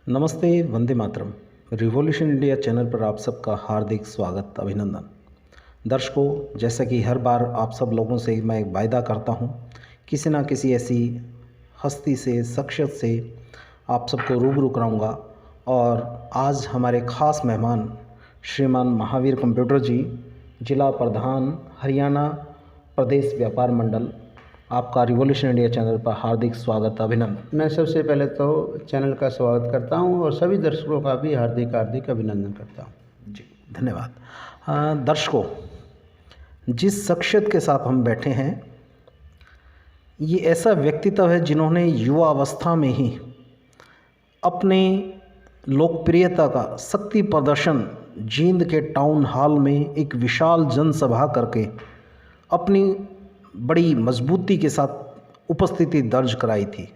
नमस्ते, Vande Mataram. Revolution India channel पर आप सबका हार्दिक स्वागत, अभिनंदन। दर्शकों, जैसा कि हर बार आप सब लोगों से मैं एक वायदा करता हूं, किसी ना किसी ऐसी हस्ती से, शख्सियत से आप सबको रूबरू कराऊंगा। और आज हमारे ख़ास मेहमान श्रीमान महावीर कंप्यूटर जी, जिला प्रधान, हरियाणा प्रदेश व्यापार मंडल, आपका रिवॉल्यूशन इंडिया चैनल पर हार्दिक स्वागत, अभिनंदन। मैं सबसे पहले तो चैनल का स्वागत करता हूं और सभी दर्शकों का भी हार्दिक हार्दिक अभिनंदन करता हूं। जी, धन्यवाद। दर्शकों, जिस शख्सियत के साथ हम बैठे हैं, ये ऐसा व्यक्तित्व है जिन्होंने युवा अवस्था में ही अपने लोकप्रियता का शक्ति प्रदर्शन जींद के टाउन हॉल में एक विशाल जनसभा करके अपनी बड़ी मजबूती के साथ उपस्थिति दर्ज कराई थी।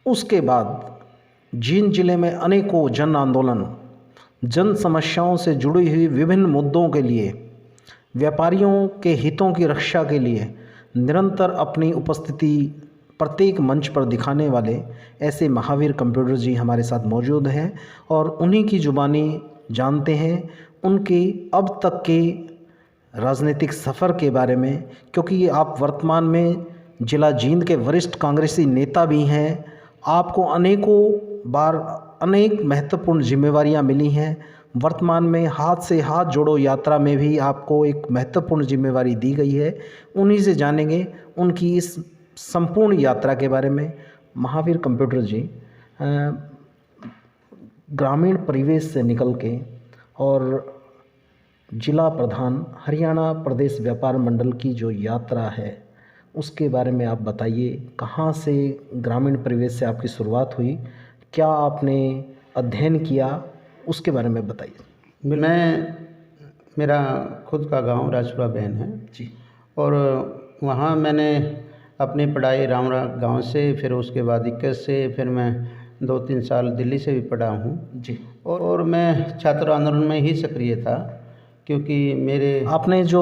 उसके बाद जींद जिले में अनेकों जन आंदोलन, जन समस्याओं से जुड़ी हुई विभिन्न मुद्दों के लिए, व्यापारियों के हितों की रक्षा के लिए निरंतर अपनी उपस्थिति प्रत्येक मंच पर दिखाने वाले ऐसे महावीर कंप्यूटर जी हमारे साथ मौजूद हैं और उन्हीं की जुबानी जानते हैं उनके अब तक के राजनीतिक सफ़र के बारे में, क्योंकि आप वर्तमान में जिला जींद के वरिष्ठ कांग्रेसी नेता भी हैं। आपको अनेकों बार अनेक महत्वपूर्ण जिम्मेवारियां मिली हैं। वर्तमान में हाथ से हाथ जोड़ो यात्रा में भी आपको एक महत्वपूर्ण जिम्मेवारी दी गई है। उन्हीं से जानेंगे उनकी इस संपूर्ण यात्रा के बारे में। महावीर कंप्यूटर जी ग्रामीण परिवेश से निकल के और जिला प्रधान, हरियाणा प्रदेश व्यापार मंडल की जो यात्रा है उसके बारे में आप बताइए। कहाँ से ग्रामीण परिवेश से आपकी शुरुआत हुई, क्या आपने अध्ययन किया, उसके बारे में बताइए। मेरा खुद का गांव राजपुरा बहन है जी, और वहाँ मैंने अपनी पढ़ाई रामरा गांव से, फिर उसके बाद 21 से, फिर मैं 2-3 साल दिल्ली से भी पढ़ा हूँ जी। और मैं छात्र आंदोलन में ही सक्रिय था, क्योंकि आपने जो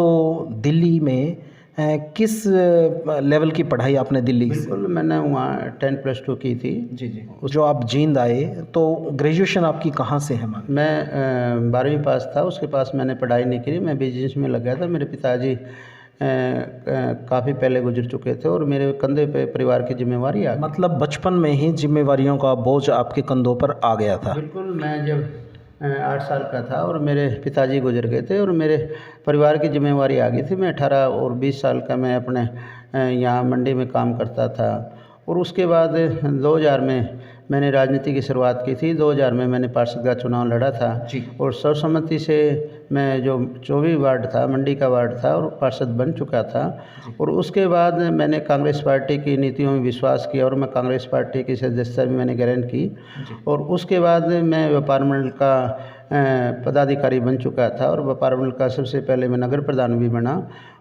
दिल्ली में किस लेवल की पढ़ाई आपने दिल्ली से? बिल्कुल, मैंने वहाँ 10+2 की थी। जी। जो आप जींद आए तो ग्रेजुएशन आपकी कहाँ से है? मैं 12वीं पास था, उसके पास मैंने पढ़ाई नहीं की, मैं बिजनेस में लग गया था। मेरे पिताजी काफ़ी पहले गुजर चुके थे और मेरे कंधे पे परिवार की जिम्मेवारी आ गई। मतलब बचपन में ही जिम्मेवारियों का बोझ आपके कंधों पर आ गया था? बिल्कुल, मैं जब 8 साल का था और मेरे पिताजी गुजर गए थे और मेरे परिवार की जिम्मेवारी आ गई थी। मैं 18 और 20 साल का मैं अपने यहाँ मंडी में काम करता था और उसके बाद 2000 में मैंने राजनीति की शुरुआत की थी। 2000 में मैंने पार्षद का चुनाव लड़ा था जी। और सर्वसम्मति से मैं जो 24 वार्ड था, मंडी का वार्ड था, और पार्षद बन चुका था। और उसके बाद मैंने कांग्रेस पार्टी की नीतियों में विश्वास किया और मैं कांग्रेस पार्टी की सदस्यता भी मैंने ग्रहण की। और उसके बाद मैं व्यापार मंडल का पदाधिकारी बन चुका था और व्यापार मंडल का सबसे पहले मैं नगर प्रधान भी बना।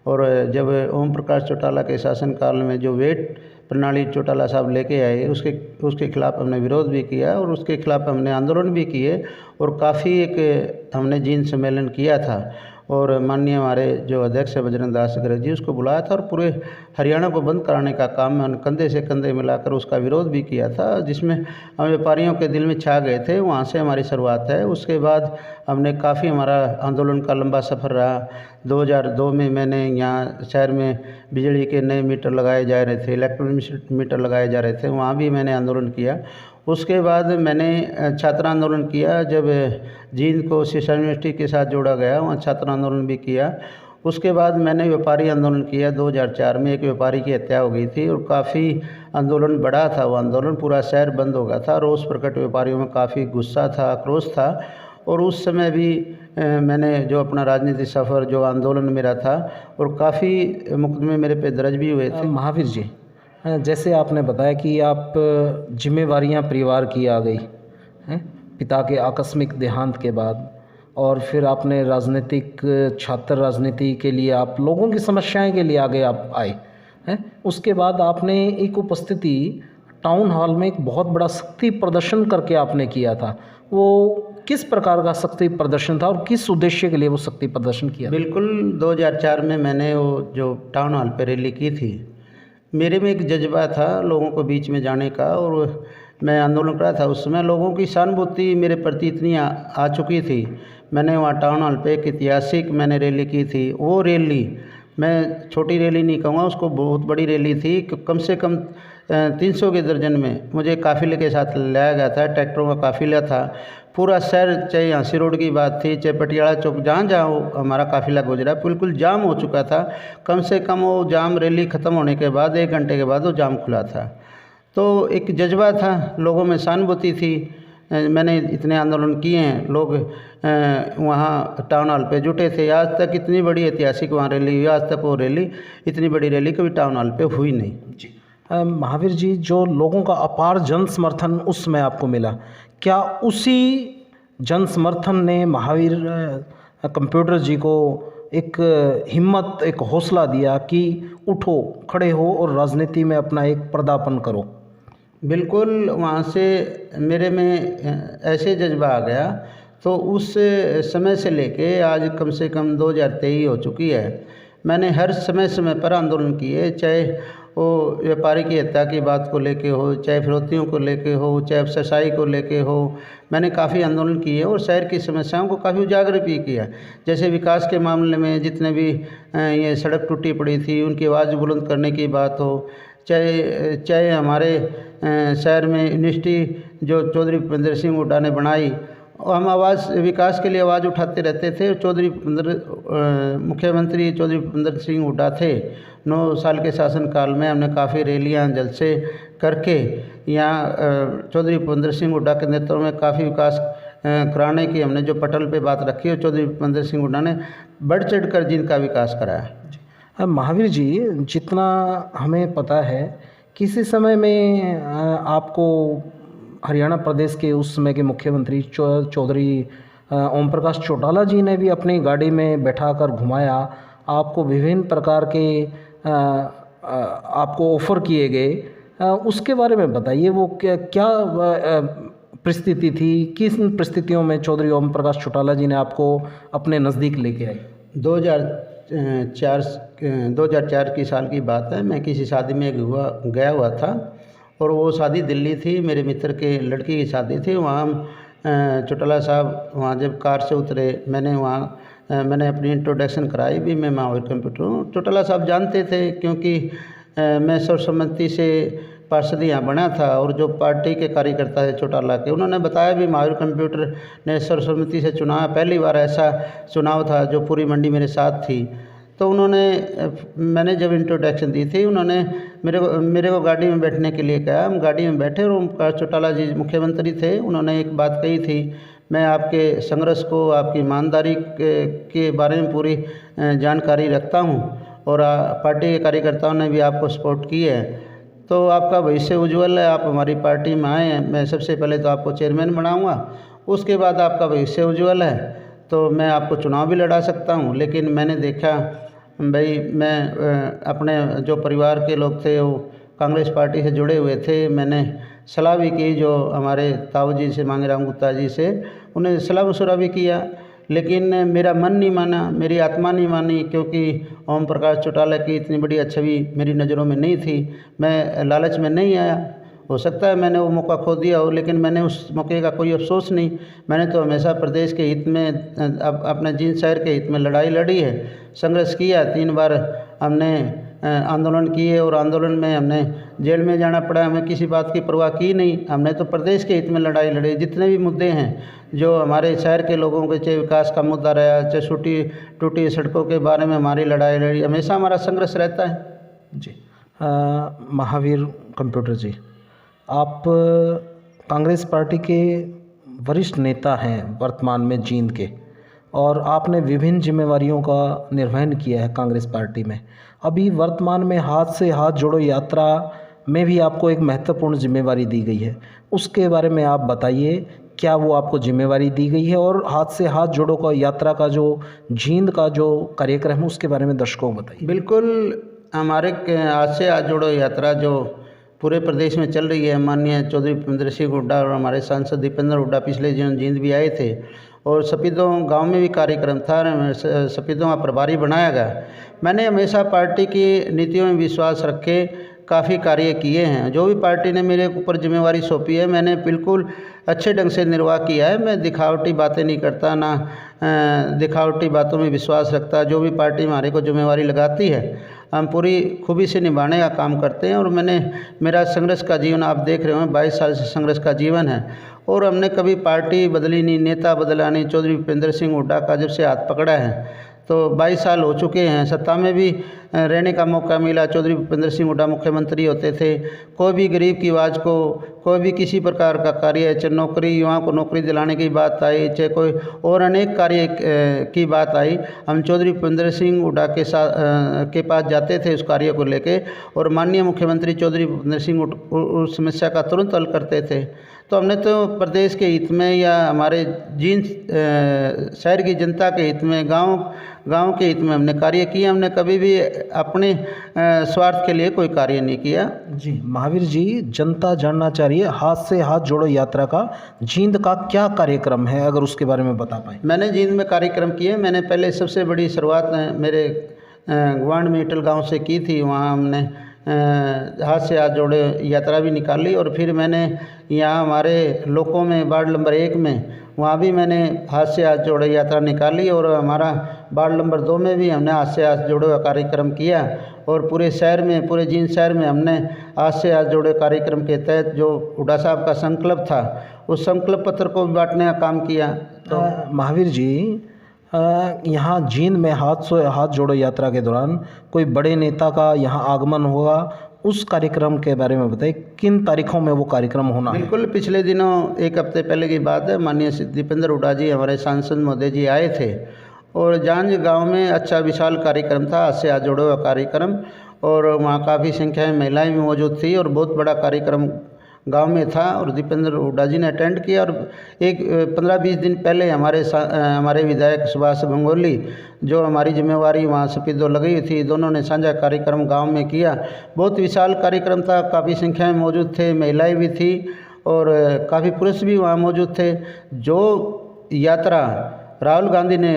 और जब ओम प्रकाश चौटाला के शासनकाल में जो वेट प्रणाली चौटाला साहब लेके आए, उसके खिलाफ हमने विरोध भी किया और उसके खिलाफ हमने आंदोलन भी किए और काफ़ी एक हमने जींद सम्मेलन किया था और माननीय हमारे जो अध्यक्ष है बजरंग दास अग्रवाल जी, उसको बुलाया था और पूरे हरियाणा को बंद कराने का काम में कंधे से कंधे मिलाकर उसका विरोध भी किया था, जिसमें हम व्यापारियों के दिल में छा गए थे। वहाँ से हमारी शुरुआत है। उसके बाद हमने काफ़ी, हमारा आंदोलन का लंबा सफ़र रहा। 2002 में मैंने यहाँ शहर में बिजली के नए मीटर लगाए जा रहे थे, इलेक्ट्रॉनिक मीटर लगाए जा रहे थे, वहाँ भी मैंने आंदोलन किया। उसके बाद मैंने छात्र आंदोलन किया, जब जींद को शिक्षा यूनिवर्सिटी के साथ जोड़ा गया, वहाँ छात्र आंदोलन भी किया। उसके बाद मैंने व्यापारी आंदोलन किया। 2004 में एक व्यापारी की हत्या हो गई थी और काफ़ी आंदोलन बड़ा था। वो आंदोलन पूरा शहर बंद हो गया था। रोष प्रकट, व्यापारियों में काफ़ी गुस्सा था, आक्रोश था। और उस समय भी मैंने जो अपना राजनीतिक सफ़र, जो आंदोलन मेरा था, और काफ़ी मुकदमे मेरे पे दर्ज भी हुए थे। महावीर जी, जैसे आपने बताया कि आप जिम्मेवारियां परिवार की आ गई हैं पिता के आकस्मिक देहांत के बाद, और फिर आपने राजनीतिक छात्र राजनीति के लिए आप लोगों की समस्याएं के लिए आगे आप आए हैं। उसके बाद आपने एक उपस्थिति टाउन हॉल में एक बहुत बड़ा शक्ति प्रदर्शन करके आपने किया था। वो किस प्रकार का शक्ति प्रदर्शन था और किस उद्देश्य के लिए वो शक्ति प्रदर्शन किया? बिल्कुल, 2004 में मैंने वो जो टाउन हॉल पर रैली की थी, मेरे में एक जज्बा था लोगों को बीच में जाने का और मैं आंदोलन कर रहा था, उस समय लोगों की सहानुभूति मेरे प्रति इतनी आ चुकी थी। मैंने वहाँ टाउन हॉल पे एक ऐतिहासिक मैंने रैली की थी। वो रैली मैं छोटी रैली नहीं कहूँगा, उसको बहुत बड़ी रैली थी। कम से कम 300 के दर्जन में मुझे काफ़िले के साथ लाया गया था, ट्रैक्टरों का काफ़िला था। पूरा शहर, चाहे झांसी रोड की बात थी, चाहे पटियाला चौक, जहाँ जहाँ हमारा काफ़िला गुजरा बिल्कुल जाम हो चुका था। कम से कम वो जाम रैली ख़त्म होने के बाद 1 घंटे के बाद वो जाम खुला था। तो एक जज्बा था, लोगों में सहानुभूति थी। मैंने इतने आंदोलन किए हैं, लोग वहाँ टाउन हॉल पे जुटे थे। आज तक इतनी बड़ी ऐतिहासिक वहाँ रैली हुई, आज तक वो रैली, इतनी बड़ी रैली कभी टाउन हॉल पे हुई नहीं। जी महावीर जी, जो लोगों का अपार जन समर्थन उस समय आपको मिला, क्या उसी जन समर्थन ने महावीर कंप्यूटर जी को एक हिम्मत, एक हौसला दिया कि उठो, खड़े हो और राजनीति में अपना एक पदार्पण करो? बिल्कुल, वहाँ से मेरे में ऐसे जज्बा आ गया। तो उस समय से लेके आज कम से कम 2023 हो चुकी है। मैंने हर समय पर आंदोलन किए, चाहे वो व्यापारी की हत्या की बात को लेके हो, चाहे फिरौतियों को लेके हो, चाहे अफसरशाही को लेके हो। मैंने काफ़ी आंदोलन किए और शहर की समस्याओं को काफ़ी उजागर भी किया। जैसे विकास के मामले में जितने भी ये सड़क टूटी पड़ी थी, उनकी आवाज़ बुलंद करने की बात हो, चाहे हमारे शहर में यूनिवर्सिटी जो चौधरी भूपेंद्र सिंह हुड्डा ने बनाई, हम विकास के लिए आवाज़ उठाते रहते थे। मुख्यमंत्री चौधरी भूपेंद्र सिंह हुड्डा थे। 9 साल के शासनकाल में हमने काफ़ी रैलियाँ जलसे करके यहाँ चौधरी भूपेंद्र सिंह हुड्डा के नेतृत्व में काफ़ी विकास कराने की हमने जो पटल पे बात रखी है, चौधरी भूपेंद्र सिंह हुड्डा ने बढ़ चढ़ कर जिनका विकास कराया। महावीर जी, जितना हमें पता है, किसी समय में आपको हरियाणा प्रदेश के उस समय के मुख्यमंत्री चौधरी ओम प्रकाश चौटाला जी ने भी अपनी गाड़ी में बैठाकर घुमाया, आपको विभिन्न प्रकार के आपको ऑफ़र किए गए। उसके बारे में बताइए, वो क्या परिस्थिति थी, किस परिस्थितियों में चौधरी ओम प्रकाश चौटाला जी ने आपको अपने नज़दीक लेके आए? 2004 की साल की बात है। मैं किसी शादी में गया हुआ था और वो शादी दिल्ली थी, मेरे मित्र के लड़की की शादी थी। वहाँ चौटाला साहब वहाँ जब कार से उतरे, मैंने अपनी इंट्रोडक्शन कराई भी, मैं महावीर कंप्यूटर हूँ। चौटाला साहब जानते थे क्योंकि मैं सर्वसम्मति से पार्षद यहाँ बना था और जो पार्टी के कार्यकर्ता थे चौटाला के, उन्होंने बताया भी महावीर कंप्यूटर ने सर्वसम्मति से चुनाव, पहली बार ऐसा चुनाव था जो पूरी मंडी मेरे साथ थी। तो मैंने जब इंट्रोडक्शन दी थी, उन्होंने मेरे को गाड़ी में बैठने के लिए कहा। हम गाड़ी में बैठे और चौटाला जी मुख्यमंत्री थे। उन्होंने एक बात कही थी, मैं आपके संघर्ष को, आपकी ईमानदारी के बारे में पूरी जानकारी रखता हूं और पार्टी के कार्यकर्ताओं ने भी आपको सपोर्ट की है, तो आपका भविष्य उज्जवल है। आप हमारी पार्टी में आए हैं, मैं सबसे पहले तो आपको चेयरमैन बनाऊंगा, उसके बाद आपका भविष्य उज्जवल है तो मैं आपको चुनाव भी लड़ा सकता हूं। लेकिन मैंने देखा भाई, मैं अपने जो परिवार के लोग थे वो कांग्रेस पार्टी से जुड़े हुए थे। मैंने सलाह भी की जो हमारे ताऊ जी से, मांगेराम गुप्ता जी से, उन्हें सलाह मशुरा भी किया, लेकिन मेरा मन नहीं माना, मेरी आत्मा नहीं मानी, क्योंकि ओम प्रकाश चौटाला की इतनी बड़ी छवि मेरी नज़रों में नहीं थी। मैं लालच में नहीं आया, हो सकता है मैंने वो मौका खो दिया हो, लेकिन मैंने उस मौके का कोई अफसोस नहीं। मैंने तो हमेशा प्रदेश के हित में, अपने जींद शहर के हित में लड़ाई लड़ी है, संघर्ष किया। 3 बार हमने आंदोलन किए और आंदोलन में हमने जेल में जाना पड़ा, हमें किसी बात की परवाह की नहीं। हमने तो प्रदेश के हित में लड़ाई लड़ी। जितने भी मुद्दे हैं जो हमारे शहर के लोगों के, चाहे विकास का मुद्दा रहा, चाहे टूटी सड़कों के बारे में हमारी लड़ाई लड़ी, हमेशा हमारा संघर्ष रहता है। जी महावीर कंप्यूटर जी, आप कांग्रेस पार्टी के वरिष्ठ नेता हैं वर्तमान में जींद के, और आपने विभिन्न जिम्मेवारियों का निर्वहन किया है कांग्रेस पार्टी में। अभी वर्तमान में हाथ से हाथ जोड़ो यात्रा में भी आपको एक महत्वपूर्ण जिम्मेवारी दी गई है, उसके बारे में आप बताइए, क्या वो आपको जिम्मेवारी दी गई है, और हाथ से हाथ जोड़ो का यात्रा का जो जींद का जो कार्यक्रम है उसके बारे में दर्शकों को बताइए। बिल्कुल, हमारे हाथ से हाथ जोड़ो यात्रा जो पूरे प्रदेश में चल रही है, माननीय चौधरी भूपेंद्र सिंह हुड्डा और हमारे सांसद दीपेंद्र हुड्डा पिछले दिनों जींद भी आए थे, और सपीदों गांव में भी कार्यक्रम था, सपीदों का प्रभारी बनाया गया। मैंने हमेशा पार्टी की नीतियों में विश्वास रखे, काफ़ी कार्य किए हैं। जो भी पार्टी ने मेरे ऊपर जिम्मेवारी सौंपी है मैंने बिल्कुल अच्छे ढंग से निर्वाह किया है। मैं दिखावटी बातें नहीं करता, ना दिखावटी बातों में विश्वास रखता। जो भी पार्टी हमारे को जिम्मेवारी लगाती है हम पूरी खूबी से निभाने का काम करते हैं। और मेरा संघर्ष का जीवन आप देख रहे हो, 22 साल से संघर्ष का जीवन है और हमने कभी पार्टी बदली नहीं, नेता बदला नहीं। चौधरी भूपेंद्र सिंह हुड्डा का जब से हाथ पकड़ा है तो 22 साल हो चुके हैं। सत्ता में भी रहने का मौका मिला। चौधरी भूपेंद्र सिंह हुड्डा मुख्यमंत्री होते थे। कोई भी गरीब की आवाज़ को, कोई भी किसी प्रकार का कार्य, चाहे नौकरी, युवाओं को नौकरी दिलाने की बात आई, चाहे कोई और अनेक कार्य की बात आई, हम चौधरी भूपेंद्र सिंह हुड्डा के पास जाते थे उस कार्य को लेके और माननीय मुख्यमंत्री चौधरी भूपेंद्र सिंह उस समस्या का तुरंत हल करते थे। तो हमने तो प्रदेश के हित में या हमारे जिन शहर की जनता के हित में, गांव के हित में हमने कार्य किए। हमने कभी भी अपने स्वार्थ के लिए कोई कार्य नहीं किया। जी महावीर जी, जनता जानना चाह रही है हाथ से हाथ जोड़ो यात्रा का जींद का क्या कार्यक्रम है, अगर उसके बारे में बता पाएँ। मैंने जींद में कार्यक्रम किए। मैंने पहले सबसे बड़ी शुरुआत मेरे ग्वांड में ईटल गाँव से की थी। वहाँ हमने हाथ से हाथ जोड़े यात्रा भी निकाली और फिर मैंने यहाँ हमारे लोगों में वार्ड नंबर 1 में वहाँ भी मैंने हाथ से हाथ जोड़े यात्रा निकाली और हमारा वार्ड नंबर 2 में भी हमने हाथ से हाथ जोड़े का कार्यक्रम किया और पूरे शहर में, पूरे जींद शहर में हमने हाथ से हाथ जोड़े कार्यक्रम के तहत जो हुड्डा साहब का संकल्प था उस संकल्प पत्र को भी बांटने का काम किया। तो महावीर जी, यहाँ जींद में हाथ से हाथ जोड़ो यात्रा के दौरान कोई बड़े नेता का यहाँ आगमन होगा, उस कार्यक्रम के बारे में बताइए। किन तारीखों में वो कार्यक्रम होना है? बिल्कुल, पिछले दिनों 1 हफ्ते पहले की बात है। माननीय दीपेंद्र हुड्डा जी, हमारे सांसद महोदय जी आए थे और जांज गांव में अच्छा विशाल कार्यक्रम था, हाथ से हाथ जोड़ो हुआ कार्यक्रम, और वहाँ काफ़ी संख्या में महिलाएं भी मौजूद थी और बहुत बड़ा कार्यक्रम गांव में था और दीपेंद्र हुड्डा जी ने अटेंड किया। और एक 15-20 दिन पहले हमारे विधायक सुभाष गंगोली, जो हमारी जिम्मेवारी वहाँ सपिद्दो लगी हुई थी, दोनों ने साझा कार्यक्रम गांव में किया। बहुत विशाल कार्यक्रम था, काफ़ी संख्या में मौजूद थे, महिलाएं भी थी और काफ़ी पुरुष भी वहाँ मौजूद थे। जो यात्रा राहुल गांधी ने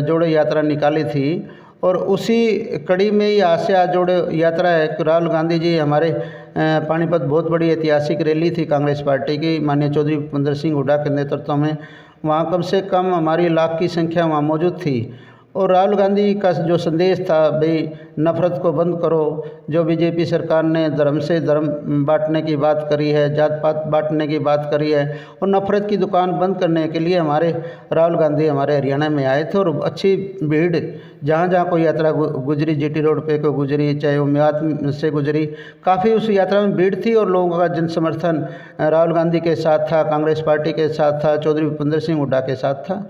जोड़ो यात्रा निकाली थी और उसी कड़ी में ही हाथ से हाथ जोड़े यात्रा है। राहुल गांधी जी, हमारे पानीपत बहुत बड़ी ऐतिहासिक रैली थी कांग्रेस पार्टी की, माननीय चौधरी भूपेंद्र सिंह हुड्डा के नेतृत्व में। वहाँ कम से कम हमारी लाख की संख्या वहाँ मौजूद थी और राहुल गांधी का जो संदेश था, भाई नफ़रत को बंद करो। जो बीजेपी सरकार ने धर्म से धर्म बांटने की बात करी है, जात पात बांटने की बात करी है और नफ़रत की दुकान बंद करने के लिए हमारे राहुल गांधी हमारे हरियाणा में आए थे और अच्छी भीड़ जहाँ जहाँ कोई यात्रा गुजरी, जीटी रोड पे को गुजरी, चाहे वो मेवात से गुजरी, काफ़ी उस यात्रा में भीड़ थी और लोगों का जन समर्थन राहुल गांधी के साथ था, कांग्रेस पार्टी के साथ था, चौधरी भूपेंद्र सिंह हुड्डा के साथ था।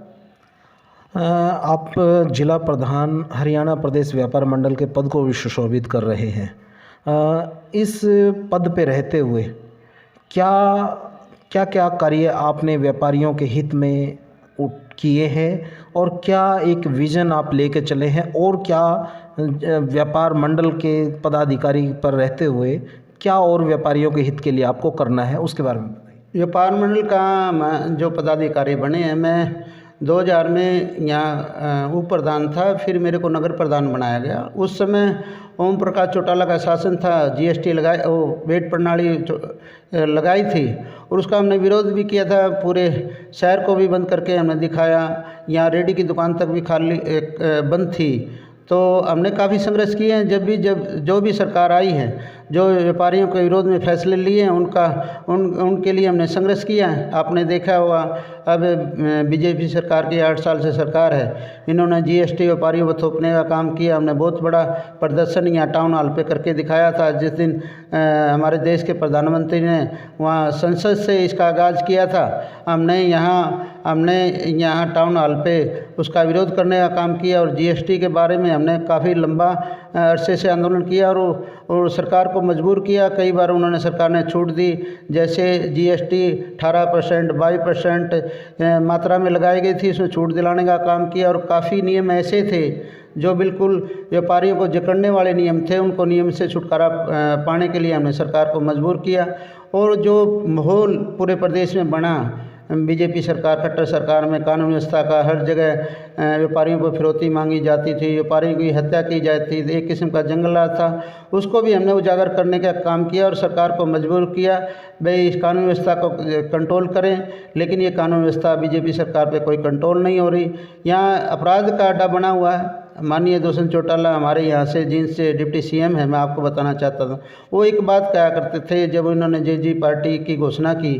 आप जिला प्रधान हरियाणा प्रदेश व्यापार मंडल के पद को भी सुशोभित कर रहे हैं। इस पद पे रहते हुए क्या कार्य आपने व्यापारियों के हित में किए हैं और क्या एक विज़न आप लेके चले हैं, और क्या व्यापार मंडल के पदाधिकारी पर रहते हुए क्या और व्यापारियों के हित के लिए आपको करना है, उसके बारे में बताइए। व्यापार मंडल का जो पदाधिकारी बने हैं, मैं 2000 में यहाँ उप प्रधान था, फिर मेरे को नगर प्रधान बनाया गया। उस समय ओम प्रकाश चौटाला का शासन था, जीएसटी वेट प्रणाली लगाई थी और उसका हमने विरोध भी किया था। पूरे शहर को भी बंद करके हमने दिखाया। यहाँ रेडी की दुकान तक भी खाली बंद थी। तो हमने काफ़ी संघर्ष किए हैं। जो भी सरकार आई है, जो व्यापारियों के विरोध में फैसले लिए हैं, उनके लिए हमने संघर्ष किया है। आपने देखा होगा, अब बीजेपी सरकार की 8 साल से सरकार है, इन्होंने जीएसटी व्यापारियों को थोपने का काम किया। हमने बहुत बड़ा प्रदर्शन यहाँ टाउन हॉल पे करके दिखाया था। जिस दिन हमारे देश के प्रधानमंत्री ने वहाँ संसद से इसका आगाज़ किया था, हमने यहाँ टाउन हॉल पे उसका विरोध करने का काम किया और जीएसटी के बारे में हमने काफ़ी लंबा अरसे से आंदोलन किया और सरकार को मजबूर किया। कई बार सरकार ने छूट दी, जैसे जीएसटी 18% 22% मात्रा में लगाई गई थी, उसमें छूट दिलाने का काम किया। और काफ़ी नियम ऐसे थे जो बिल्कुल व्यापारियों को जकड़ने वाले नियम थे, उनको नियम से छुटकारा पाने के लिए हमने सरकार को मजबूर किया। और जो माहौल पूरे प्रदेश में बना, बीजेपी सरकार, खट्टर सरकार में कानून व्यवस्था का हर जगह व्यापारियों को फिरौती मांगी जाती थी, व्यापारियों की हत्या की जाती थी, एक किस्म का जंगल राज था। उसको भी हमने उजागर करने का काम किया और सरकार को मजबूर किया भाई इस कानून व्यवस्था को कंट्रोल करें। लेकिन ये कानून व्यवस्था बीजेपी सरकार पे कोई कंट्रोल नहीं हो रही। यहाँ अपराध का अड्डा बना हुआ है। माननीय दुष्यंत चौटाला हमारे यहाँ से जिनसे डिप्टी सीएम है, मैं आपको बताना चाहता था, वो एक बात कहा करते थे जब उन्होंने जेजी पार्टी की घोषणा की,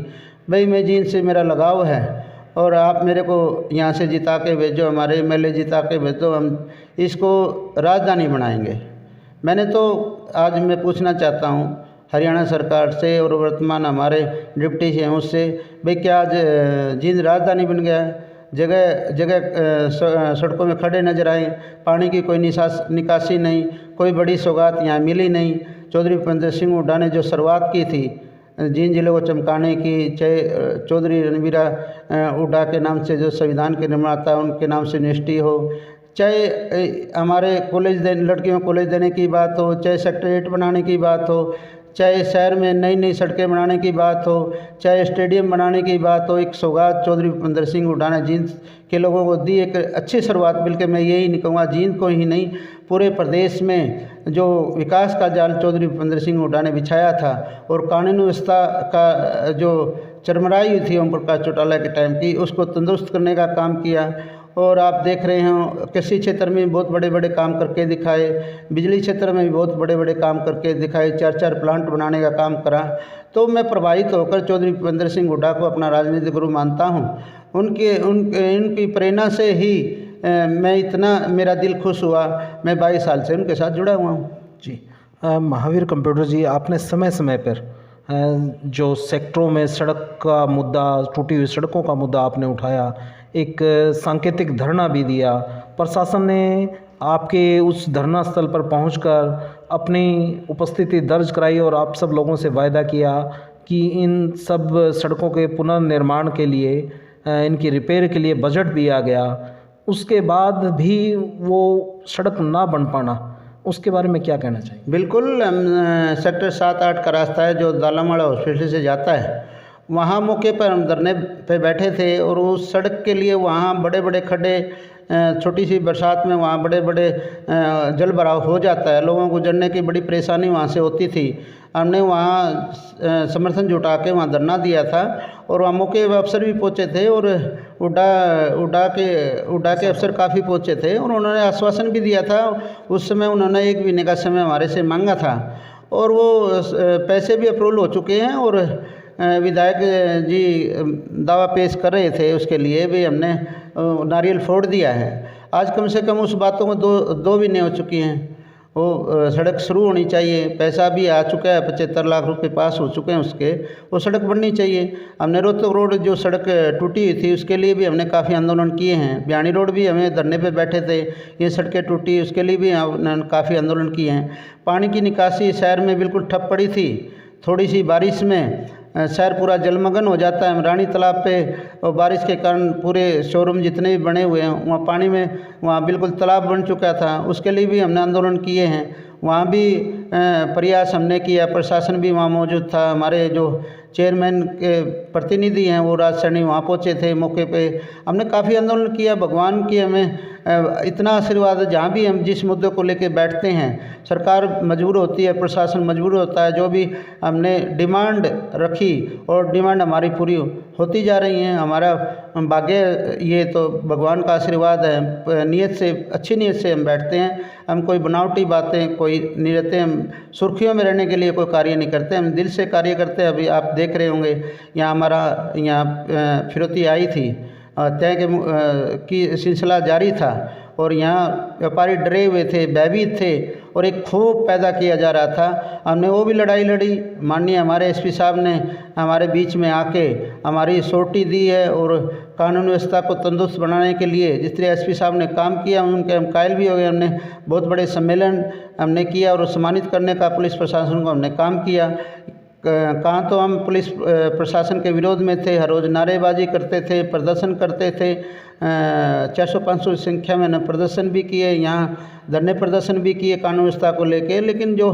भाई मैं जींद से मेरा लगाव है और आप मेरे को यहाँ से जिता के भेजो, हमारे एमएलए जिता के भेजो, हम इसको राजधानी बनाएंगे। मैंने तो आज मैं पूछना चाहता हूँ हरियाणा सरकार से और वर्तमान हमारे डिप्टी सीएम उससे, भाई क्या आज जींद राजधानी बन गया है? जगह जगह सड़कों में खड़े नजर आए, पानी की कोई निकासी नहीं, कोई बड़ी सौगात यहाँ मिली नहीं। चौधरी भूपेंद्र सिंह हुड्डा ने जो शुरुआत की थी जींद जिले को चमकाने की, चाहे चौधरी रणवीरा हुड्डा के नाम से जो संविधान के निर्माता उनके नाम से यूनिवर्सिटी हो, चाहे हमारे कॉलेज लड़कियों को कॉलेज देने की बात हो, चाहे सेक्रेटरीट बनाने की बात हो, चाहे शहर में नई नई सड़कें बनाने की बात हो, चाहे स्टेडियम बनाने की बात हो, एक सौगात चौधरी भूपेंद्र सिंह हुड्डा ने जींद के लोगों को दी, एक अच्छी शुरुआत। बल्कि मैं यही नहीं कहूँगा जींद को ही नहीं, पूरे प्रदेश में जो विकास का जाल चौधरी भूपेंद्र सिंह हुड्डा ने बिछाया था और कानून व्यवस्था का जो चरमराई हुई थी ओम प्रकाश चौटाला के टाइम की, उसको तंदुरुस्त करने का काम किया। और आप देख रहे हो कृषि क्षेत्र में बहुत बड़े बड़े काम करके दिखाए, बिजली क्षेत्र में भी बहुत बड़े बड़े काम करके दिखाए, 4 प्लांट बनाने का काम करा। तो मैं प्रभावित होकर चौधरी भूपेंद्र सिंह हुड्डा को अपना राजनीतिक गुरु मानता हूँ। उनकी प्रेरणा से ही मैं इतना मेरा दिल खुश हुआ। मैं 22 साल से उनके साथ जुड़ा हुआ हूँ। जी महावीर कंप्यूटर जी, आपने समय समय पर जो सेक्टरों में सड़क का मुद्दा, टूटी हुई सड़कों का मुद्दा आपने उठाया, एक सांकेतिक धरना भी दिया। प्रशासन ने आपके उस धरना स्थल पर पहुंचकर अपनी उपस्थिति दर्ज कराई और आप सब लोगों से वायदा किया कि इन सब सड़कों के पुनर्निर्माण के लिए, इनकी रिपेयर के लिए बजट भी आ गया। उसके बाद भी वो सड़क ना बन पाना, उसके बारे में क्या कहना चाहिए? बिल्कुल, सेक्टर 7-8 का रास्ता है जो दालामाड़ा हॉस्पिटल से जाता है, वहाँ मौके पर हम धरने पे बैठे थे और उस सड़क के लिए वहाँ बड़े बड़े खड्डे, छोटी सी बरसात में वहाँ बड़े बड़े जल भराव हो जाता है, लोगों को गुजरने की बड़ी परेशानी वहाँ से होती थी। हमने वहाँ समर्थन जुटा के वहाँ धरना दिया था और वहाँ मौके पर अफसर भी पहुँचे थे और उड़ा के अफसर काफ़ी पहुँचे थे और उन्होंने आश्वासन भी दिया था। उस समय उन्होंने 1 महीने का समय हमारे से मांगा था और वो पैसे भी अप्रूवल हो चुके हैं और विधायक जी दावा पेश कर रहे थे उसके लिए भी हमने नारियल फोड़ दिया है। आज कम से कम उस बातों को दो महीने हो चुकी हैं। वो सड़क शुरू होनी चाहिए, पैसा भी आ चुका है, 75 लाख रुपए पास हो चुके हैं उसके, वो सड़क बननी चाहिए। हमने रोहतक रोड जो सड़क टूटी हुई थी उसके लिए भी हमने काफ़ी आंदोलन किए हैं। बियानी रोड भी हमें धरने पे बैठे थे, ये सड़कें टूटी उसके लिए भी हमने काफ़ी आंदोलन किए हैं। पानी की निकासी शहर में बिल्कुल ठप पड़ी थी, थोड़ी सी बारिश में शहर पूरा जलमग्न हो जाता है। रानी तालाब पे और बारिश के कारण पूरे शोरूम जितने भी बने हुए हैं वहाँ पानी में वहाँ बिल्कुल तालाब बन चुका था, उसके लिए भी हमने आंदोलन किए हैं। वहाँ भी प्रयास हमने किया, प्रशासन भी वहाँ मौजूद था, हमारे जो चेयरमैन के प्रतिनिधि हैं वो राज सैनी वहाँ पहुँचे थे मौके पे। हमने काफ़ी आंदोलन किया। भगवान की हमें इतना आशीर्वाद है, जहाँ भी हम जिस मुद्दे को लेके बैठते हैं सरकार मजबूर होती है, प्रशासन मजबूर होता है। जो भी हमने डिमांड रखी और डिमांड हमारी पूरी होती जा रही हैं। हमारा भाग्य ये तो भगवान का आशीर्वाद है। नीयत से, अच्छी नीयत से हम बैठते हैं। हम कोई बनावटी बातें कोई नहीं रहते, हम सुर्खियों में रहने के लिए कोई कार्य नहीं करते, हम दिल से कार्य करते हैं। अभी आप देख रहे होंगे यहाँ हमारा फिरौती आई थी, तय की सिलसिला जारी था और यहाँ व्यापारी डरे हुए थे, भयभीत थे और एक खौफ पैदा किया जा रहा था। हमने वो भी लड़ाई लड़ी। माननीय हमारे एसपी साहब ने हमारे बीच में आके हमारी सोटी दी है और कानून व्यवस्था को तंदुरुस्त बनाने के लिए जिस तरह एसपी साहब ने काम किया उनके हम कायल भी हो गए। हमने बहुत बड़े सम्मेलन हमने किया और सम्मानित करने का पुलिस प्रशासन को हमने काम किया। कहाँ तो हम पुलिस प्रशासन के विरोध में थे, हर रोज़ नारेबाजी करते थे, प्रदर्शन करते थे। 400-500 संख्या में प्रदर्शन भी किए, यहाँ धरने प्रदर्शन भी किए कानून व्यवस्था को लेके। लेकिन जो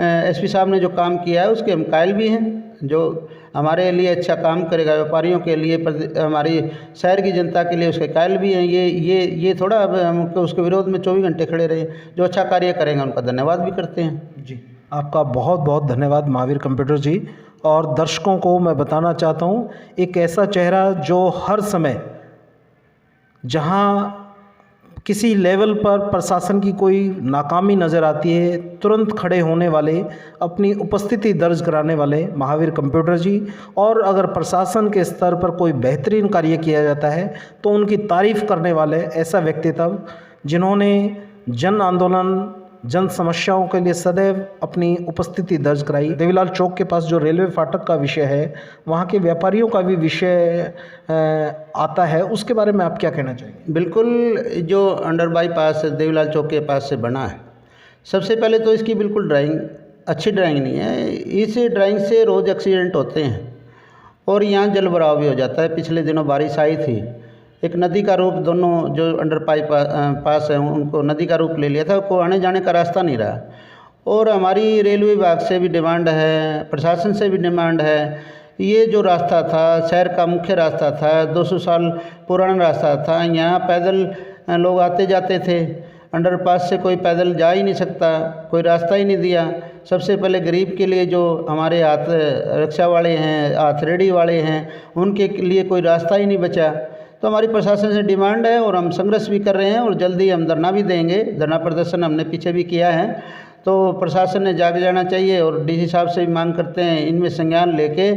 एसपी साहब ने जो काम किया है उसके हम कायल भी हैं। जो हमारे लिए अच्छा काम करेगा, व्यापारियों के लिए, हमारी शहर की जनता के लिए उसके कायल भी हैं। ये थोड़ा अब हम उसके विरोध में 24 घंटे खड़े रहे। जो अच्छा कार्य करेंगे उनका धन्यवाद भी करते हैं। जी, आपका बहुत बहुत धन्यवाद महावीर कंप्यूटर जी। और दर्शकों को मैं बताना चाहता हूँ, एक ऐसा चेहरा जो हर समय जहाँ किसी लेवल पर प्रशासन की कोई नाकामी नज़र आती है, तुरंत खड़े होने वाले, अपनी उपस्थिति दर्ज कराने वाले महावीर कंप्यूटर जी। और अगर प्रशासन के स्तर पर कोई बेहतरीन कार्य किया जाता है तो उनकी तारीफ़ करने वाले ऐसा व्यक्तित्व, जिन्होंने जन आंदोलन, जन समस्याओं के लिए सदैव अपनी उपस्थिति दर्ज कराई। देवीलाल चौक के पास जो रेलवे फाटक का विषय है, वहाँ के व्यापारियों का भी विषय आता है, उसके बारे में आप क्या कहना चाहेंगे? बिल्कुल, जो अंडर बाईपास देवीलाल चौक के पास से बना है, सबसे पहले तो इसकी बिल्कुल ड्राइंग अच्छी ड्राइंग नहीं है। इस ड्राइंग से रोज़ एक्सीडेंट होते हैं और यहाँ जल भराव भी हो जाता है। पिछले दिनों बारिश आई थी, एक नदी का रूप, दोनों जो अंडर पास है उनको नदी का रूप ले लिया था, को आने जाने का रास्ता नहीं रहा। और हमारी रेलवे विभाग से भी डिमांड है, प्रशासन से भी डिमांड है, ये जो रास्ता था, शहर का मुख्य रास्ता था, 200 साल पुराना रास्ता था, यहाँ पैदल लोग आते जाते थे। अंडरपास से कोई पैदल जा ही नहीं सकता, कोई रास्ता ही नहीं दिया। सबसे पहले गरीब के लिए, जो हमारे हाथ रिक्शा वाले हैं, हाथ रेडी वाले हैं, उनके लिए कोई रास्ता ही नहीं बचा। तो हमारी प्रशासन से डिमांड है और हम संघर्ष भी कर रहे हैं और जल्दी हम धरना भी देंगे। धरना प्रदर्शन हमने पीछे भी किया है, तो प्रशासन ने जाग जाना चाहिए। और डीसी साहब से भी मांग करते हैं, इनमें संज्ञान लेके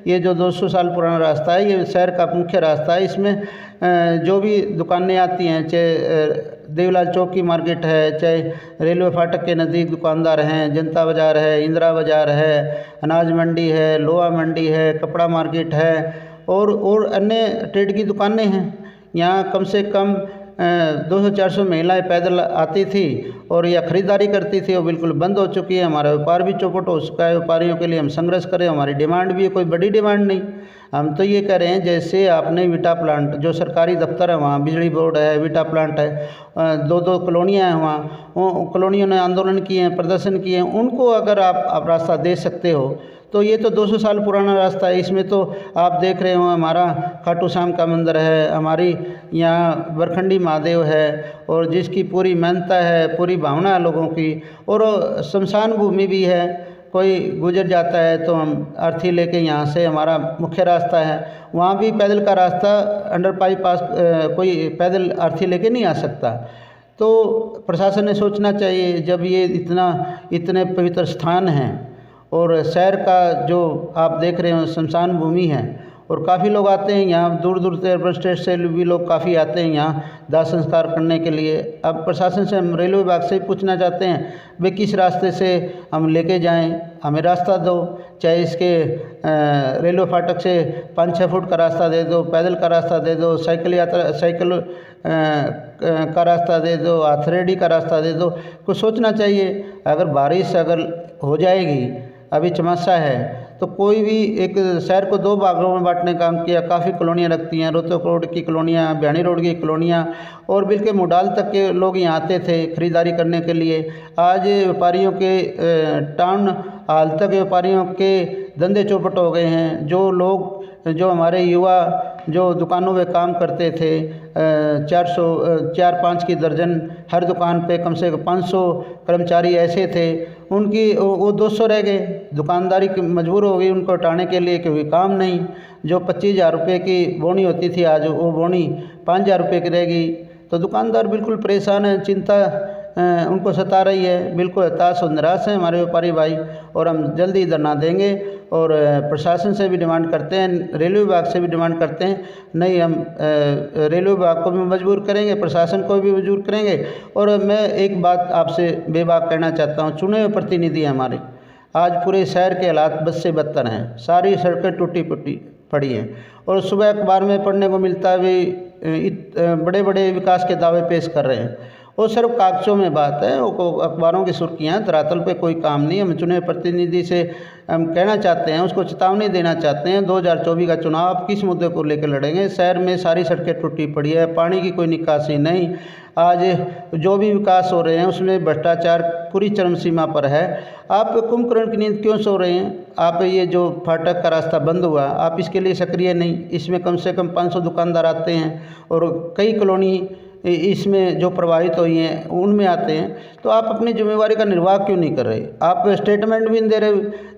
ये जो 200 साल पुराना रास्ता है, ये शहर का मुख्य रास्ता है, इसमें जो भी दुकानें आती हैं, चाहे देवीलाल चौक की मार्केट है, चाहे रेलवे फाटक के नज़दीक दुकानदार हैं, जनता बाज़ार है, इंदिरा बाज़ार है, अनाज मंडी है, लोहा मंडी है, कपड़ा मार्केट है और अन्य ट्रेड की दुकानें हैं। यहाँ कम से कम 200-400 महिलाएं पैदल आती थी और यह ख़रीदारी करती थी, वो बिल्कुल बंद हो चुकी है। हमारा व्यापार भी चौपट हो चुका है। व्यापारियों के लिए हम संघर्ष करें, हमारी डिमांड भी है, कोई बड़ी डिमांड नहीं। हम तो ये कह रहे हैं, जैसे आपने विटा प्लांट, जो सरकारी दफ्तर है वहाँ बिजली बोर्ड है, विटा प्लांट है, 2-2 कॉलोनियाँ हैं वहाँ, वो कॉलोनियों ने आंदोलन किए हैं, प्रदर्शन किए हैं, उनको अगर आप रास्ता दे सकते हो तो ये तो 200 साल पुराना रास्ता है। इसमें तो आप देख रहे हो, हमारा खाटू श्याम का मंदिर है, हमारी यहाँ बरखंडी महादेव है, और जिसकी पूरी मान्यता है, पूरी भावना है लोगों की, और शमशान भूमि भी है। कोई गुजर जाता है तो हम अर्थी लेके, यहाँ से हमारा मुख्य रास्ता है, वहाँ भी पैदल का रास्ता, अंडर बाईपास कोई पैदल अर्थी लेके नहीं आ सकता। तो प्रशासन ने सोचना चाहिए, जब ये इतने पवित्र स्थान हैं और शहर का जो आप देख रहे हो शमशान भूमि है, और काफ़ी लोग आते हैं यहाँ, दूर दूर से, अर्बन स्टेट से भी लोग काफ़ी आते हैं यहाँ दाह संस्कार करने के लिए। अब प्रशासन से हम रेलवे विभाग से पूछना चाहते हैं, वे किस रास्ते से हम लेके जाएं, हमें रास्ता दो। चाहे इसके रेलवे फाटक से 5-6 फुट का रास्ता दे दो, पैदल का रास्ता दे दो, साइकिल का रास्ता दे दो, हाथरेडी का रास्ता दे दो। कुछ सोचना चाहिए। अगर बारिश हो जाएगी, अभी चमासा है, तो कोई भी एक शहर को 2 भागों में बांटने का काम किया। काफ़ी कॉलोनियाँ लगती हैं, रोहतक रोड की कॉलोनियाँ, बिहानी रोड की कॉलोनियाँ, और बिल्कुल मुडाल तक के लोग यहाँ आते थे खरीदारी करने के लिए। आज व्यापारियों के टाउन हाल तक व्यापारियों के धंधे चौपट हो गए हैं। जो हमारे युवा जो दुकानों में काम करते थे, 4-5 की दर्जन, हर दुकान पे कम से कम 500 कर्मचारी ऐसे थे, उनकी वो 200 रह गए। दुकानदारी मजबूर हो गई उनको हटाने के लिए, क्योंकि काम नहीं। जो 25,000 रुपये की बोनी होती थी, आज वो बोनी 5,000 रुपये की रह गई। तो दुकानदार बिल्कुल परेशान है, चिंता उनको सता रही है, बिल्कुल हताश और निराश हैं हमारे व्यापारी भाई। और हम जल्दी धरना देंगे और प्रशासन से भी डिमांड करते हैं, रेलवे विभाग से भी डिमांड करते हैं। नहीं, हम रेलवे विभाग को भी मजबूर करेंगे, प्रशासन को भी मजबूर करेंगे। और मैं एक बात आपसे बेबाक कहना चाहता हूँ, चुने हुए प्रतिनिधि हमारे, आज पूरे शहर के हालात बद से बदतर हैं। सारी सड़कें टूटी फूटी पड़ी हैं, और सुबह अखबार में पढ़ने को मिलता है भी बड़े बड़े विकास के दावे पेश कर रहे हैं, वो सिर्फ कागज़ों में बात है, वो अखबारों की सुर्खियाँ, धरातल पे कोई काम नहीं। हम चुने प्रतिनिधि से हम कहना चाहते हैं, उसको चेतावनी देना चाहते हैं, 2024 का चुनाव आप किस मुद्दे को लेकर लड़ेंगे। शहर में सारी सड़कें टूटी पड़ी है, पानी की कोई निकासी नहीं। आज जो भी विकास हो रहे हैं उसमें भ्रष्टाचार पूरी चरम सीमा पर है। आप कुंभकर्ण की नींद क्यों सो रहे हैं? आप ये जो फाटक का रास्ता बंद हुआ, आप इसके लिए सक्रिय नहीं। इसमें कम से कम 500 दुकानदार आते हैं और कई कॉलोनी इसमें जो प्रभावित हुई हैं उनमें आते हैं। तो आप अपनी जिम्मेवारी का निर्वाह क्यों नहीं कर रहे? आप स्टेटमेंट भी नहीं दे रहे,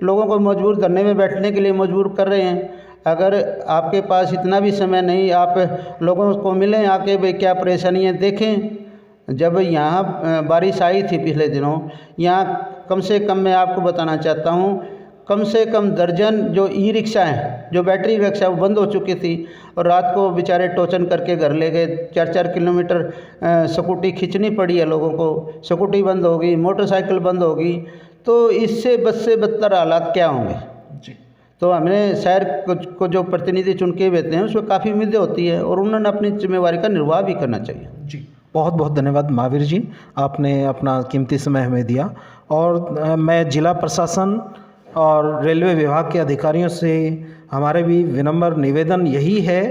लोगों को मजबूर धरने में बैठने के लिए मजबूर कर रहे हैं। अगर आपके पास इतना भी समय नहीं, आप लोगों को मिलें, आके भाई क्या परेशानी है देखें। जब यहाँ बारिश आई थी पिछले दिनों, यहाँ कम से कम मैं आपको बताना चाहता हूँ, कम से कम दर्जन जो ई रिक्शा हैं, जो बैटरी रिक्शा, वो बंद हो चुकी थी और रात को बेचारे टोचन करके घर ले गए। 4-4 किलोमीटर स्कूटी खींचनी पड़ी है लोगों को। स्कूटी बंद होगी, मोटरसाइकिल बंद होगी, तो इससे बद से बदतर हालात क्या होंगे जी। तो हमें शहर को जो प्रतिनिधि चुन के भेजते हैं उसमें काफ़ी उम्मीदें होती है और उन्होंने अपनी जिम्मेवारी का निर्वाह भी करना चाहिए जी। बहुत बहुत धन्यवाद महावीर जी, आपने अपना कीमती समय हमें दिया। और मैं जिला प्रशासन और रेलवे विभाग के अधिकारियों से हमारे भी विनम्र निवेदन यही है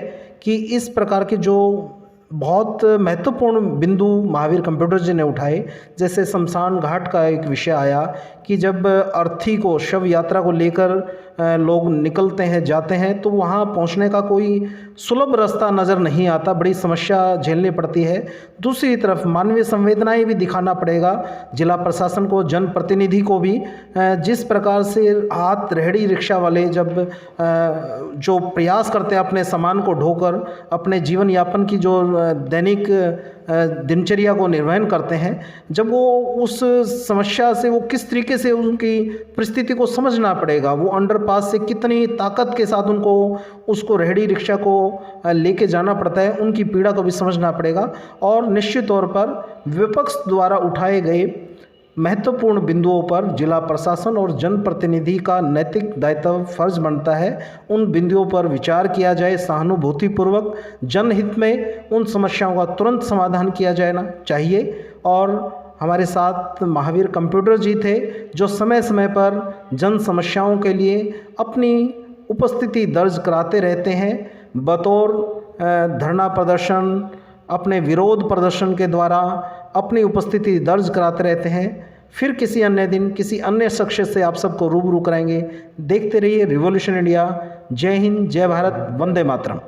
कि इस प्रकार के जो बहुत महत्वपूर्ण बिंदु महावीर कंप्यूटर जी ने उठाए, जैसे शमशान घाट का एक विषय आया कि जब अर्थी को, शव यात्रा को लेकर लोग निकलते हैं, जाते हैं, तो वहाँ पहुँचने का कोई सुलभ रास्ता नज़र नहीं आता, बड़ी समस्या झेलनी पड़ती है। दूसरी तरफ मानवीय संवेदनाएं भी दिखाना पड़ेगा जिला प्रशासन को, जनप्रतिनिधि को भी। जिस प्रकार से हाथ रेहड़ी रिक्शा वाले जब जो प्रयास करते हैं अपने सामान को ढोकर अपने जीवन यापन की जो दैनिक दिनचर्या को निर्वहन करते हैं, जब वो उस समस्या से वो किस तरीके से उनकी परिस्थिति को समझना पड़ेगा। वो अंडरपास से कितनी ताकत के साथ उनको उसको रेहड़ी रिक्शा को लेके जाना पड़ता है, उनकी पीड़ा को भी समझना पड़ेगा। और निश्चित तौर पर विपक्ष द्वारा उठाए गए महत्वपूर्ण बिंदुओं पर जिला प्रशासन और जनप्रतिनिधि का नैतिक दायित्व फर्ज बनता है, उन बिंदुओं पर विचार किया जाए, सहानुभूतिपूर्वक जनहित में उन समस्याओं का तुरंत समाधान किया जाना चाहिए। और हमारे साथ महावीर कंप्यूटर जी थे जो समय समय पर जन समस्याओं के लिए अपनी उपस्थिति दर्ज कराते रहते हैं, बतौर धरना प्रदर्शन, अपने विरोध प्रदर्शन के द्वारा अपनी उपस्थिति दर्ज कराते रहते हैं। फिर किसी अन्य दिन किसी अन्य शख्स से आप सबको रूबरू कराएंगे। देखते रहिए रिवॉल्यूशन इंडिया। जय हिंद, जय भारत, वंदे मातरम।